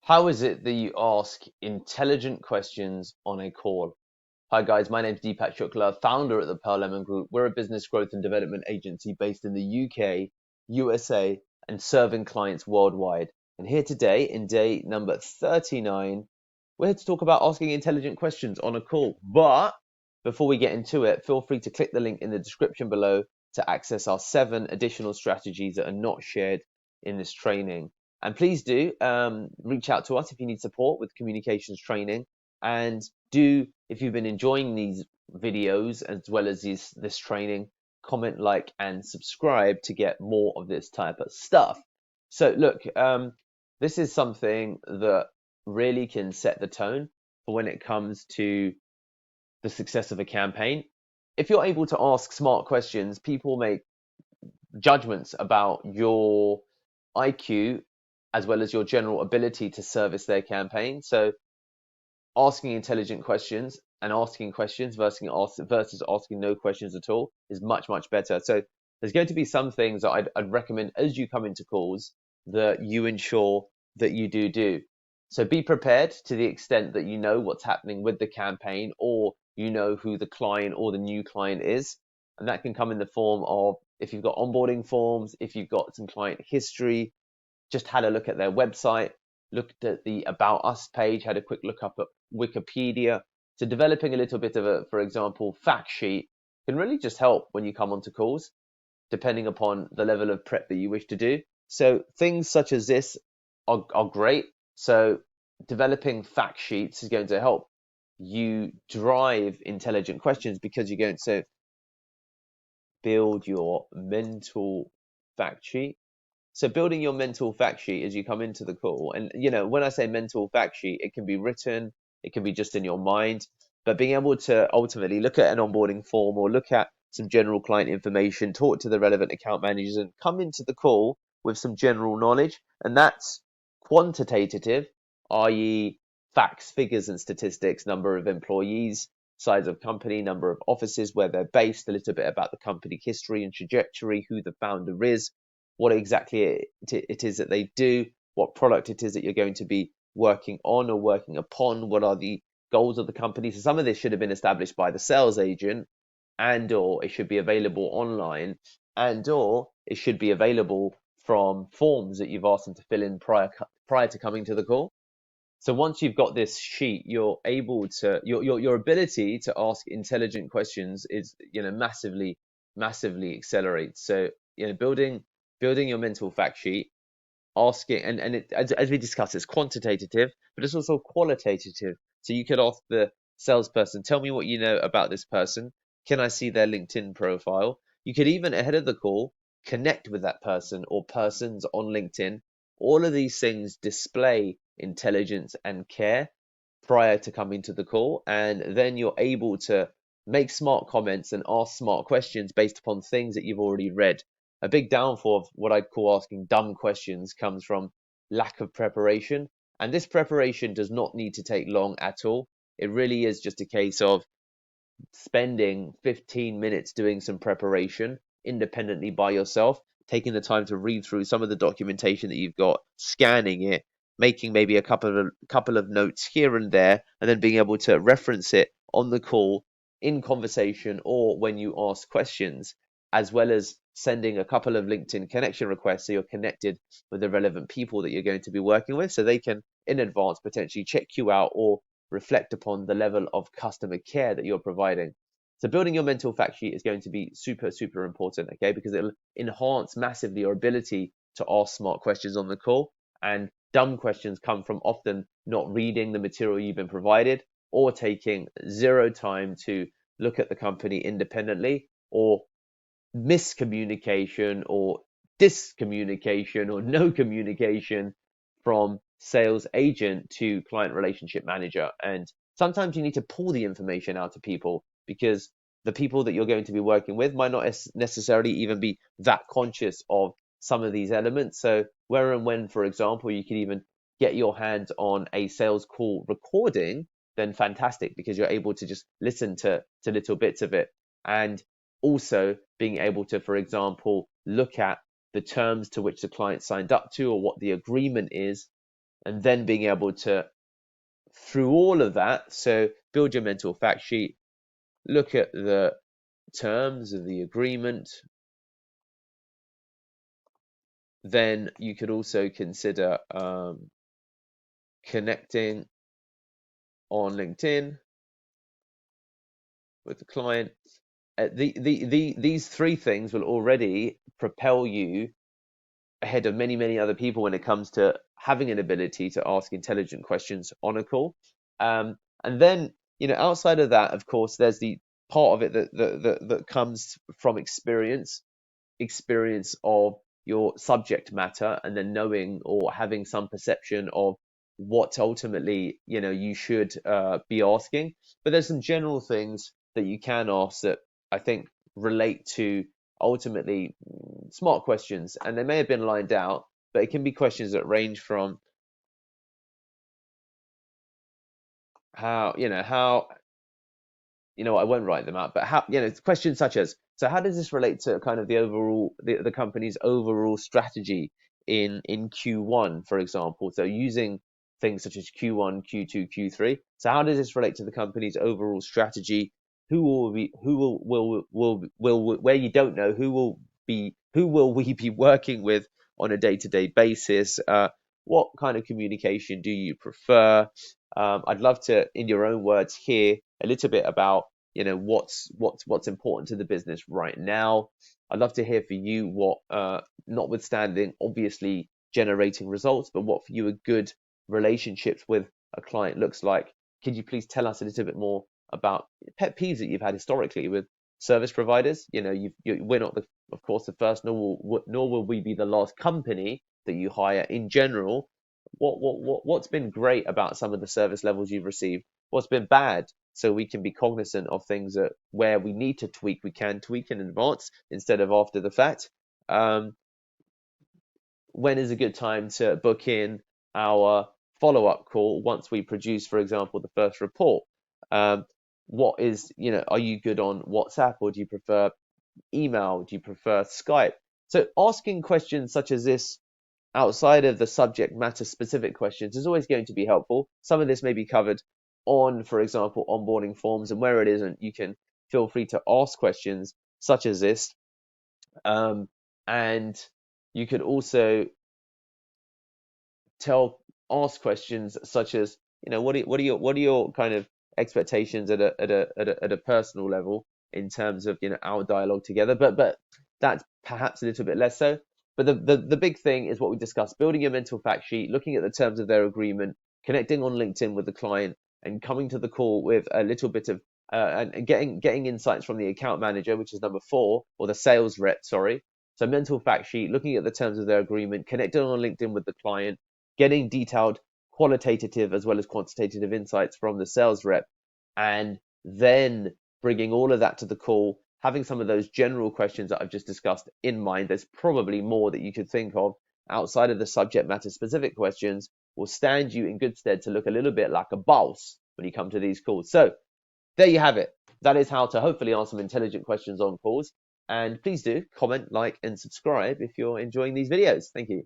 How is it that you ask intelligent questions on a call? Hi guys, my name is Deepak Shukla, founder at the Pearl Lemon Group. We're a business growth and development agency based in the UK, USA, and serving clients worldwide. And here today, in day number 39, we're here to talk about asking intelligent questions on a call. But before we get into it, feel free to click the link in the description below to access our 7 additional strategies that are not shared in this training. And please do reach out to us if you need support with communications training. And do, if you've been enjoying these videos as well as this training, comment, like, and subscribe to get more of this type of stuff. So look, this is something that really can set the tone for when it comes to the success of a campaign. If you're able to ask smart questions, people make judgments about your IQ as well as your general ability to service their campaign. So asking intelligent questions and asking questions versus asking no questions at all is much better. So there's going to be some things that I'd recommend as you come into calls that you ensure that you do. So be prepared to the extent that you know what's happening with the campaign, or you know who the client or the new client is. And that can come in the form of, if you've got onboarding forms, if you've got some client history, just had a look at their website, looked at the About Us page, had a quick look up at Wikipedia. So developing a little bit of a, for example, fact sheet can really just help when you come onto calls, depending upon the level of prep that you wish to do. So things such as this are great. So developing fact sheets is going to help you drive intelligent questions, because you're going to build your mental fact sheet. So building your mental fact sheet as you come into the call, and when I say mental fact sheet, it can be written, it can be just in your mind, but being able to ultimately look at an onboarding form or look at some general client information, talk to the relevant account managers, and come into the call with some general knowledge. And that's quantitative, i.e., facts, figures, and statistics: number of employees, size of company, number of offices, where they're based, a little bit about the company history and trajectory, who the founder is, what exactly it is that they do, what product it is that you're going to be working on or working upon, what are the goals of the company. So some of this should have been established by the sales agent, and or it should be available online, and or it should be available from forms that you've asked them to fill in prior to coming to the call. So once you've got this sheet, you're able to your ability to ask intelligent questions is massively accelerates. So building your mental fact sheet, asking, and as we discussed, it's quantitative, but it's also qualitative. So you could ask the salesperson, tell me what you know about this person. Can I see their LinkedIn profile? You could even, ahead of the call, connect with that person or persons on LinkedIn. All of these things display intelligence and care prior to coming to the call, and then you're able to make smart comments and ask smart questions based upon things that you've already read. A big downfall of what I'd call asking dumb questions comes from lack of preparation. And this preparation does not need to take long at all. It really is just a case of spending 15 minutes doing some preparation independently by yourself, taking the time to read through some of the documentation that you've got, scanning it, making maybe a couple of notes here and there, and then being able to reference it on the call, in conversation, or when you ask questions, as well as sending a couple of LinkedIn connection requests so you're connected with the relevant people that you're going to be working with, so they can in advance potentially check you out or reflect upon the level of customer care that you're providing. So building your mental fact sheet is going to be super important, okay? Because it'll enhance massively your ability to ask smart questions on the call. And dumb questions come from often not reading the material you've been provided, or taking zero time to look at the company independently, or miscommunication or discommunication or no communication from sales agent to client relationship manager. And sometimes you need to pull the information out of people, because the people that you're going to be working with might not necessarily even be that conscious of some of these elements. So where and when, for example, you can even get your hands on a sales call recording, then fantastic, because you're able to just listen to little bits of it. And also being able to, for example, look at the terms to which the client signed up to, or what the agreement is, and then being able to, through all of that, so build your mental fact sheet, look at the terms of the agreement. Then you could also consider connecting on LinkedIn with the client. These three things will already propel you ahead of many, many other people when it comes to having an ability to ask intelligent questions on a call. And then, outside of that, of course, there's the part of it that comes from experience of your subject matter, and then knowing or having some perception of what ultimately you should be asking. But there's some general things that you can ask that I think relate to ultimately smart questions, and they may have been lined out, but it can be questions that range from how I won't write them out, but how, questions such as, so how does this relate to kind of the company's overall strategy in Q1, for example? So using things such as Q1, Q2, Q3. So how does this relate to the company's overall strategy? Where you don't know, who will we be working with on a day-to-day basis? What kind of communication do you prefer? I'd love to, in your own words, hear a little bit about what's important to the business right now. I'd love to hear for you what, notwithstanding obviously generating results, but what for you a good relationships with a client looks like. Could you please tell us a little bit more about pet peeves that you've had historically with service providers? We're not of course, the first, nor will we be the last company that you hire in general. What's been great about some of the service levels you've received? What's been bad? So we can be cognizant of things that where we need to tweak, we can tweak in advance instead of after the fact. When is a good time to book in our follow-up call once we produce, for example, the first report? Are you good on WhatsApp, or do you prefer email? Do you prefer Skype? So asking questions such as this outside of the subject matter specific questions is always going to be helpful. Some of this may be covered on, for example, onboarding forms, and where it isn't, you can feel free to ask questions such as this. And you could also ask questions such as, what are your kind of expectations at a personal level in terms of our dialogue together, but that's perhaps a little bit less so. But the big thing is what we discussed: building your mental fact sheet, looking at the terms of their agreement, connecting on LinkedIn with the client, and coming to the call with a little bit of and getting insights from the account manager, which is number 4, or the sales rep, sorry. So mental fact sheet, looking at the terms of their agreement, connecting on LinkedIn with the client, getting detailed qualitative as well as quantitative insights from the sales rep, and then bringing all of that to the call, having some of those general questions that I've just discussed in mind. There's probably more that you could think of outside of the subject matter specific questions, will stand you in good stead to look a little bit like a boss when you come to these calls. So there you have it. That is how to hopefully answer some intelligent questions on calls. And please do comment, like, and subscribe if you're enjoying these videos. Thank you.